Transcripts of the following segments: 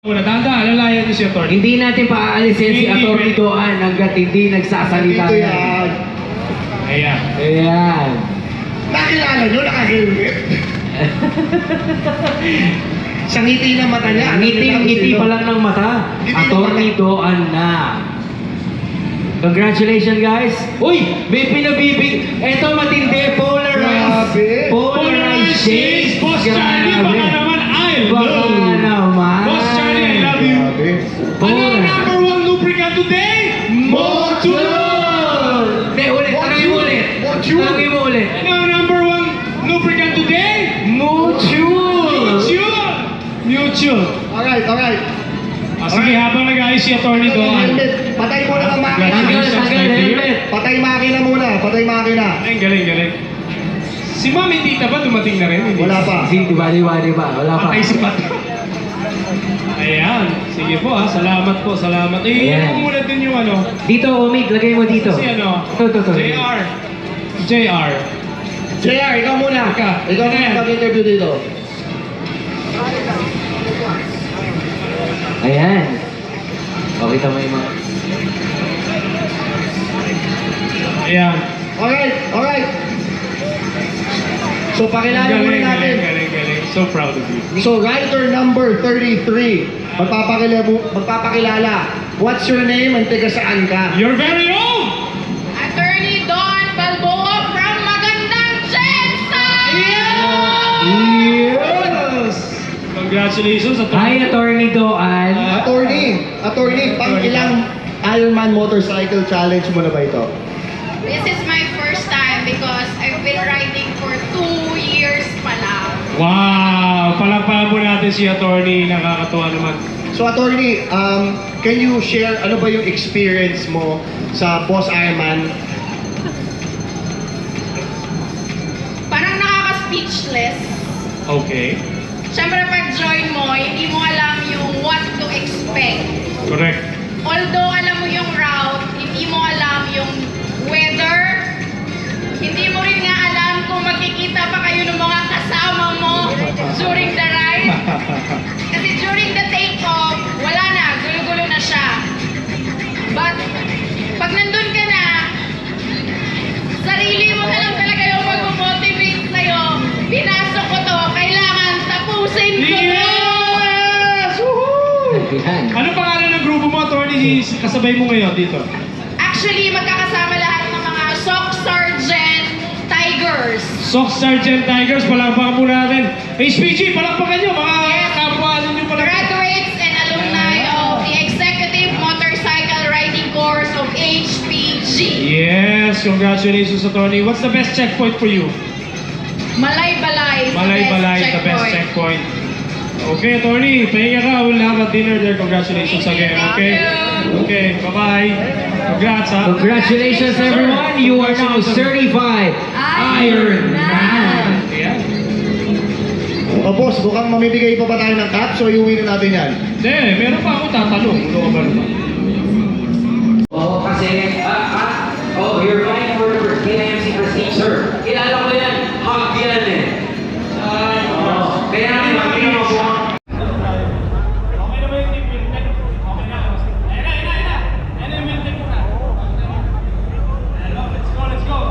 Tanda, alalayan niyo si Atty. Hindi natin paaalisin si Atty. Doan hanggat hindi nagsasalita. Dito yan. Ayan. Ayan. Nakilala nyo, naka-helmet. Sa ngiti ng mata niya. Ngiti pa lang ng mata. Atty. Doan na. Congratulations guys. Uy, may pinabibig. Eto matindi. Polarized. Polarized shades. Boss Charlie, baka naman I love you. Boss Charlie, I love you. Ano ang number one lubricant today? Motul! Hindi, ulit. Tanongin mo ulit. Tanongin mo ulit. Ano ang number one lubricant today? Mutual! Mutual. Alright. Sige, habang nag-ayos si Atty. Doan. Patay muna ng makina. Tanggal helmet. Patay makina muna. Patay makina. Ay, galing. Si Ma'am, hindi na ba dumating na rin? Hindi. Wala pa. Di ba? Wala pa. Patay si Pat. Ayan. Sige po ha. Salamat po. Salamat. Ayan. Ako muna din yung ano. Dito, Omig. Lagay mo dito. Si ano? Ito. JR. JR, ikaw muna. Ikaw muna mag-interview dito. Ayan. Pakita mo yung mga... Ayan. Alright. So, pakilala muna natin. Galing. So proud of you. So, rider number 33. Magpapakilala. What's your name and taga saan ka? You're very old! Attorney Don Balboa from Magandang Gensan! Yes! Congratulations, Hi, Atty. Doan. Attorney, pang ilang Ironman Motorcycle Challenge mo na ba ito? This is my first time because I've been riding for 2 years pa lang. Wow! Palakpakan po natin si Atty. Nakakatuwa naman. So, Attorney, can you share ano ba yung experience mo sa Boss Ironman? Parang nakaka-speechless. Okay. Siyempre pag-join mo, hindi mo alam yung what to expect. Correct. Although alam mo yung route, hindi mo alam yung weather. Hindi mo rin nga alam kung magkikita pa kayo ng mga kasama mo during the ride. Kasi during the take-off, wala na, gulo-gulo na siya. But, pag nandun ka na, sarili mo na lang talaga yung mag-motivate sa'yo. Pinasok ko to, kailangan tapusin ko to! Yes! Woohoo! Ano pangalan ng grupo mo, Atty. Kasabay mo ngayon dito? Actually, magkakasama lahat ng mga Sock Sergeant Tigers. Sock Sergeant Tigers, palakpakan po natin. HPG, palakpakan nyo, mga kapwa nyo pala. Graduates and alumni of the Executive Motorcycle Riding Course of HPG. Yes, congratulations, Atty. What's the best checkpoint for you? Malaybaly is The best checkpoint. Okay, Atty. Pahinga ka. We'll have a dinner there. Congratulations again. Okay? Okay, bye-bye. Congrats, ha? Congratulations, everyone. You are now certified Ironman. Yeah. O boss, mukhang mamibigay pa ba tayo ng cup? So, iuwi na natin yan. Hindi, meron pa ako tatanong. Ano ka ba naman? Oo, kasi, you're flying for the KMC Prestige, sir. Kilala ko yan. Hug yan eh. Kaya namin makikita mo po.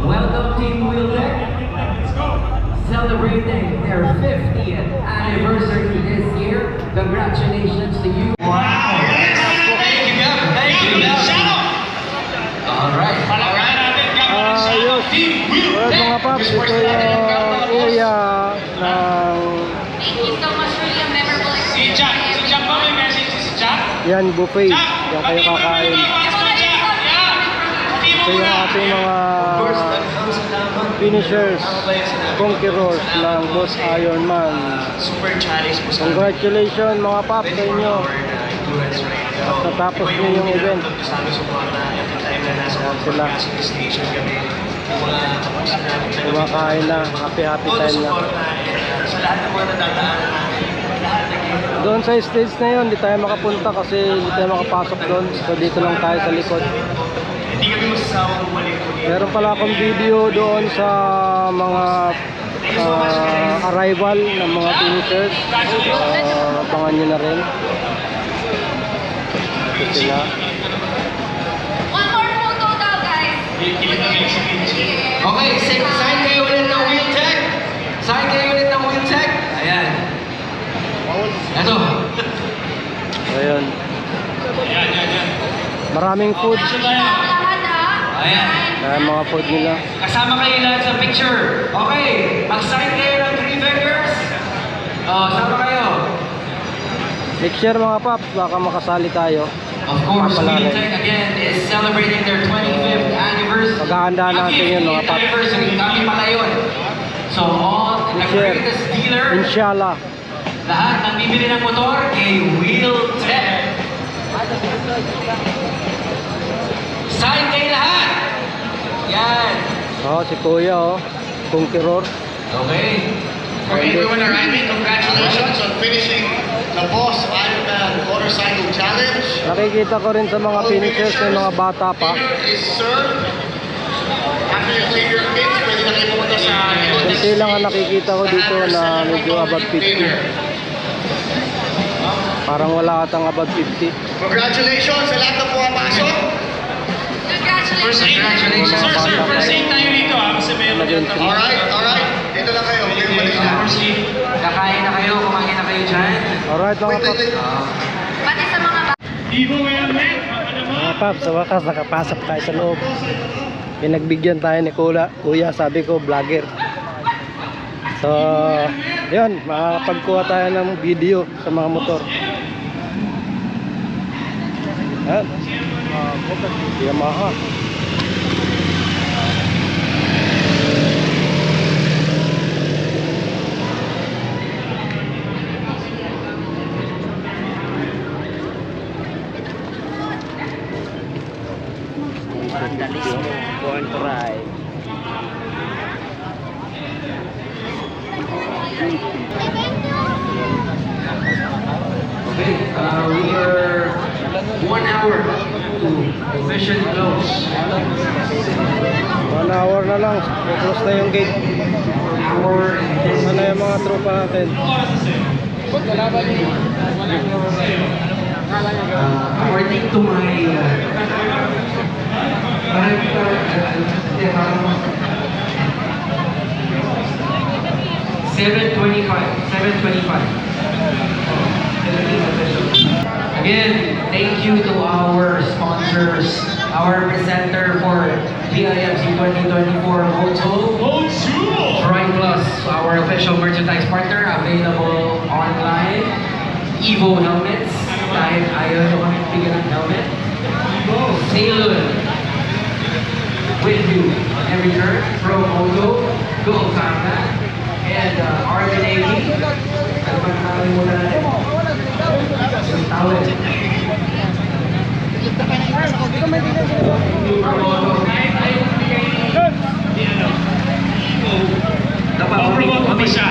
Welcome Team Wheeldeck. Celebrating their 50th anniversary this year. Congratulations to you. Wow! Thank you. Alright. Palakpakan natin, Gab. Team Well, mga paps, ito yung area ng... Thank you so much for your memorable Si experience. Jack. Si Jack ba? May message si Jack? Yan, buffet. Jack! Yan kayo kakain. Ito yung ating mga finishers, conquerors ng Boss Ironman. Super challenge po sa Congratulations mga paps sa inyo. At natapos nyo yung event. Sila. Kumakain na. Happy time na. Sa lahat ng mga nadadaanan natin, Doon sa stage na yun, hindi tayo makapunta kasi hindi tayo makapasok doon. So dito lang tayo sa likod. hindi kami masasawang bumalik po dito. Meron pala akong video doon sa mga arrival ng mga finishers. Abangan nyo na rin. Dito sila. One more photo daw, guys. Okay, sign kayo ulit ng wheel check. Sign kayo ulit ng wheel check. Ayan. Ito. Ayun. Maraming food. Lahat ha. Ayan. Ayan mga food nila. Kasama kayo lahat sa picture. Okay, mag-sign kayo ng 3 fingers. Oh, sama kayo. Make sure mga paps, baka makasali tayo. Of course, Papalari. Wheel Tech again is celebrating their 25th anniversary. Paghahandaan natin yun, mga paps. Anniversary, kami pala yun. So, all the Make sure. greatest dealer, Inshallah. lahat ng bibili ng motor, kay Wheel Tech. Sign kayo lahat! Yan. Oh, si Kuya oh. Conqueror. Okay. For everyone arriving, congratulations on finishing the Boss Ironman Motorcycle Challenge. Nakikita ko rin sa mga finishers ng mga bata pa. Dinner is served. After you clean your kids, pwede na kayo pumunta sa Kunti lang ang nakikita ko dito na medyo above 50. Parang wala atang above 50. Congratulations sa lahat na pumapasok. Congratulations. First aid tayo dito ha, kasi meron dyan. Alright. Dito lang kayo. Kayo umalis na. Kakain na kayo, kumain na kayo dyan. Alright mga paps. Pati sa mga Ibo ngayon, men. Mga paps, sa wakas nakapasok tayo sa loob. Pinagbigyan tayo ni Kuya, sabi ko vlogger. So, yun, makakapagkuha tayo ng video sa mga motor. Yan. Yamaha. Born to ride. Okay, we are 1 hour to official close. 1 hour na lang. Close na yung gate. 1 hour and 10 Sana yung mga tropa natin. according to my 725. Again, thank you to our sponsors, our presenter for BIMC 2024 Moto, Bright Plus, our official merchandise partner, available online. Evo helmets, kahit ayaw nyo kami bigyan ng helmet. Sailor, with you on every turn, Pro Moto, Go Combat, and RNAV. Ano ba nakalimutan natin? Yung tawid. Pro Moto. Dapat,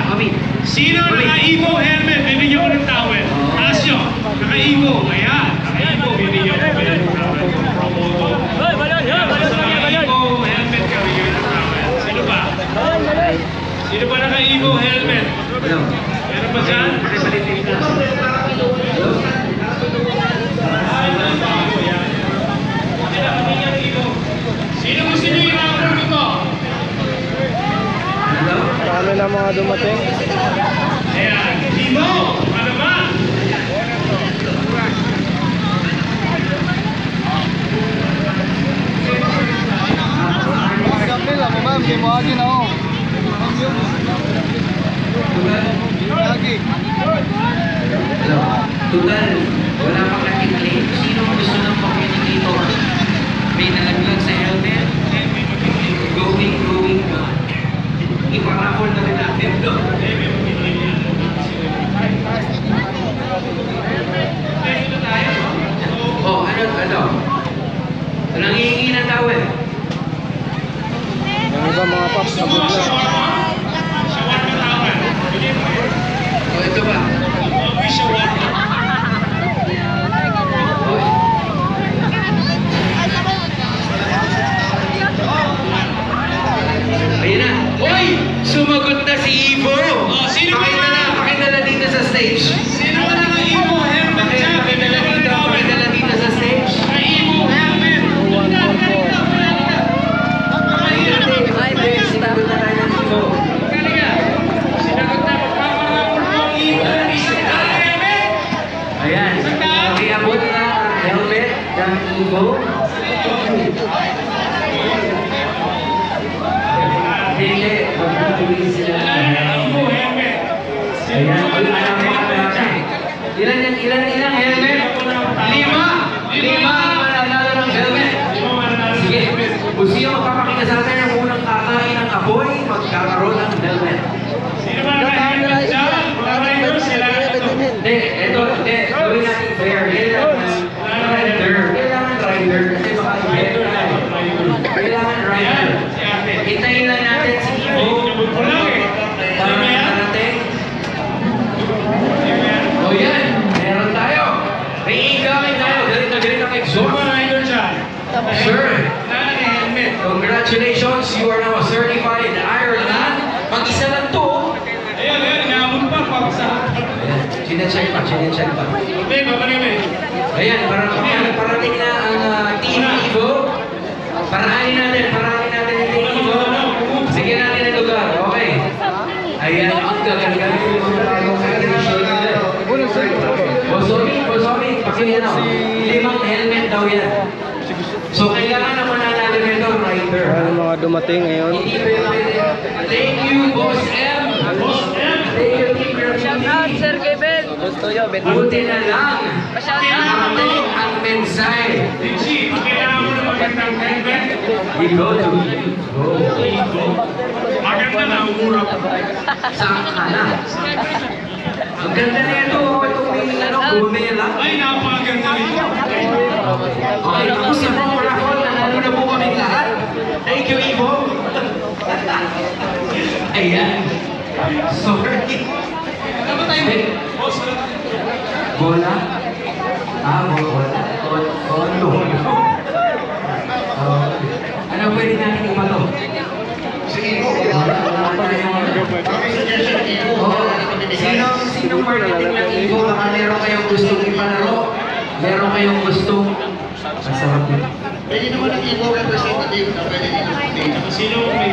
mami. Sino naka-Evo helmet? Bibigyan ko ng towel. Taas nyo. Naka-Evo. Ayan. Naka-Evo. Bibigyan ko ng towel. Promoto. Naka-Evo helmet ka. Bibigyan ko ng towel. Sino ba? Sino ba naka-Evo helmet? Meron ba dyan? Sino gusto nyo i-round ito? Marami na mga dumating. Ayan. Evo. Ano ba? Tugal, wala pang natin-claim. Sino gusto ng communicator? May nalaglag sa helmet? Going. Iparapol na rin natin. Oh, ano? Nangihingi ng tawel. Yung iba mga paps, sabot na. Oh, ito ba? Ayun na. Uy! Sumagot na si Ivo! Oh, sino ba Pakita na dito sa stage. Sino ba naka-Evo helmet dyan? Pakita na dito sa stage. ng Ibo. Hindi, magbibigay sila. Ibo helmet. Ayan, alam mo ka natin. Ilan helmet? 5! 5 ang mananalo ng helmet. Sige, kung sino magpapakita sa atin ang unang kakain ng apoy, magkakaroon ng helmet. Sino ba naka-helmet dyan? Mga riders, kailangan ito. Hindi, gawin natin fair. Kailangan rider. Kasi baka kailangan rider. Hintayin lang natin si Ibo. Para makarating. O yan, meron tayo. May incoming tayo. Galit na Sino exhaust. ba rider dyan? Sir, Kailangan ng helmet. congratulations. You are now a certified Ironman. Mag-isa lang to. Ayun, naabot pa. Chinecheck pa. Hindi, babalik. Ayan, parating na ang Team Ibo. Paraanin natin yung Team Ibo. Sige natin ang lugar, okay. Ayan, ang gaganda yung bagong celebration. Bosomi, pakinggan ako. 5 helmet daw yan. So, kailangan naman natin ito, rider. Ayan mga dumating ngayon. Hindi pa yung pwede. Thank you, Boss M. Thank you, Team Provencial. Sir Kevin. Gusto nyo, Buti na lang. Nakating ang mensahe. Richie, kailangan mo na magandang helmet. Igo to Igo. Maganda na, umura pa. Saan ka na? Ang ganda na ito. Itong may gumela. Ay, napakaganda nito. Okay, tapos na po ang raffle. Nanalo na po kami lahat. Thank you, Ivo. Ayan. Sorry. Ano ba tayo? Boss, Bola? Bola. Ano pwede natin ipato? Si Ibo. Sinong marketing ng Ibo? Baka meron kayong gustong ipalaro? Meron kayong gustong... Masarap yun. Pwede naman ang Ibo representative na pwede dito. sino may...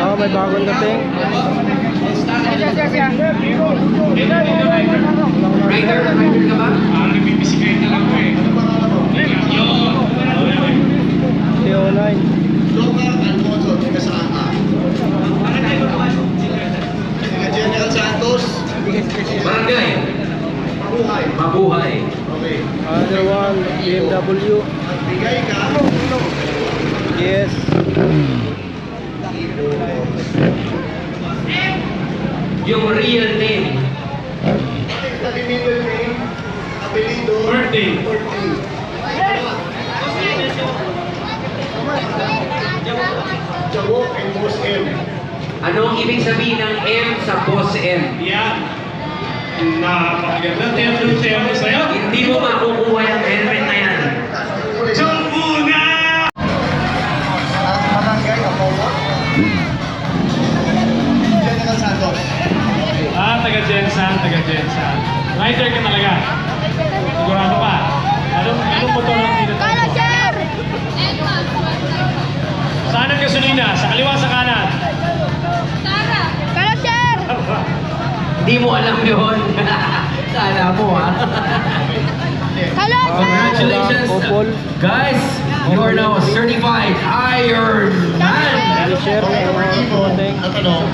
Oh, may bagong dating. Rider ka ba? Parang nagbibisikay na lang ko eh. Yun. 309. Local Alfonso, taga saan ka? Taga General Santos. Barangay. Mabuhay. Mabuhay. Okay. Other one, BMW. Magbigay ka. Yes. Yung real name. Tabi middle name. Apelido. Birthday. Jabo and Boss M. Anong ibig sabihin ng M sa Boss M? Yan. Napakaganda. Tempo sa'yo. Hindi mo makukuha yung helmet na yan. Diyan muna! Barangay Apomo. General Santos. Taga Gensan. Rider ka talaga. Sigurado ka. Anong motor ang tinatawag mo? Saan ang gasolina? Sa kaliwa, sa kanan? Hindi mo alam yun. Kala mo ha. Congratulations. Guys, you are now a certified Ironman. I-share ng mga Ibo, dumating. na tanong.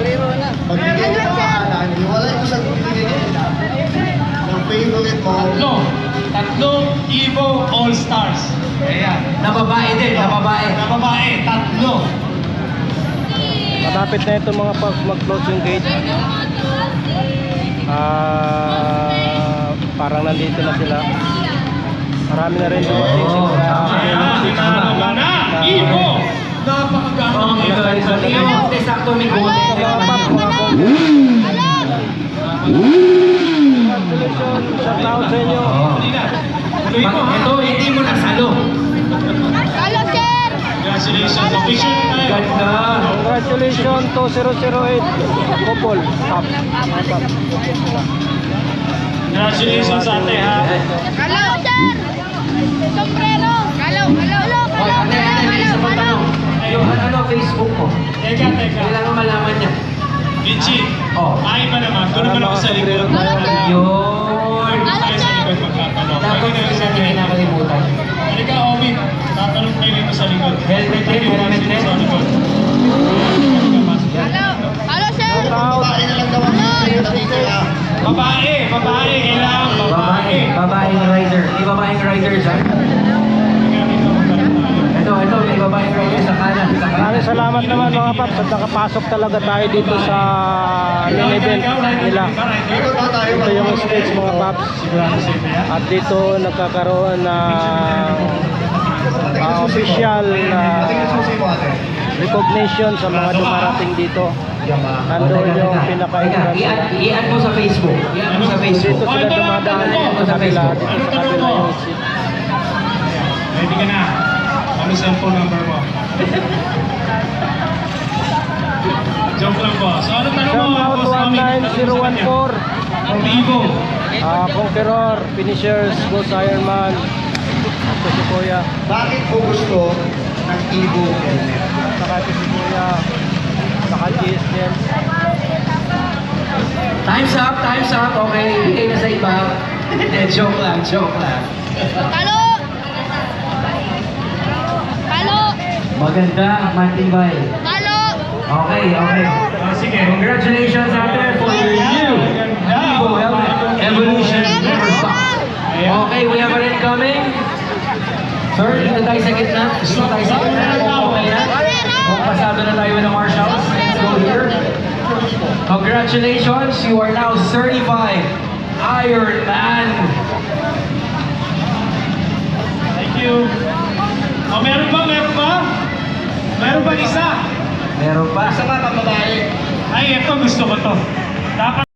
Magbigay ka ng iwalay ko sa bibigay niya. Ang favorite mo. Tatlong Evo All-Stars. Ayan. Na babae din, na babae. Na babae, tatlo. Matapit na ito mga pag mag-close yung gate. Parang nandito na sila. Marami na rin dumating. Tama na! Evo! Napakaganda ng Evo. Hindi, sakto may goal. Shout out sa inyo. Ito, hindi mo nasalo. Congratulations. Official na tayo. Ganda. Congratulations to 008 Couple. Top. Congratulations sa ate ha. Hoy, ate, may isa pang tanong. Yung Facebook mo. Teka. Kailangan malaman niya. Richie, Oh. ay ba naman? Doon naman ako sa likod. Yun. Tayo sa likod magkakaroon. Hindi natin kinakalimutan. Halika, Omi. Tatanong kayo dito sa likod. Helmet din, helmet din. Sa likod. Halo, sir! Babae na lang daw ang natitira. Babae, kailangan babae. Babaeng rider. May babaeng rider dyan. Ito, may babaeng rider sa kanan. Maraming salamat naman mga paps at nakapasok talaga tayo dito sa main event nila. Dito na tayo. Ito yung stage mga paps. At dito nagkakaroon ng official recognition sa mga dumarating dito. Nandun yung pinaka-entrance. Iyan mo sa Facebook. Iyan mo sa Facebook. Dito sila dumadaan dito sa kabila. Dito sa kabila yung seat. Ready ka na? Ano cellphone number mo? Joke lang, boss. So, ano tanong mo? Shout out Boss Omi? 19014. Activo. Conqueror, finishers, Boss Ironman. Ito si Kuya. Bakit mo gusto ng Evo helmet? Saka ito si Kuya. Saka GSN. Time's up. Okay, bigay na sa iba. Joke lang. Halo! Halo! Maganda, matibay. Halo! Okay. Sige. Congratulations out there for your new Evo helmet evolution never stop. Okay, we have an incoming. Sir, dito tayo sa gitna. Gusto tayo sa gitna. Okay na. Kung pasado na tayo ng marshals. Let's go here. Congratulations, you are now certified Ironman. Thank you. Oh, meron ba? Meron ba isa? Meron pa. Sa mga babae. Ay, ito gusto ko to. Dapat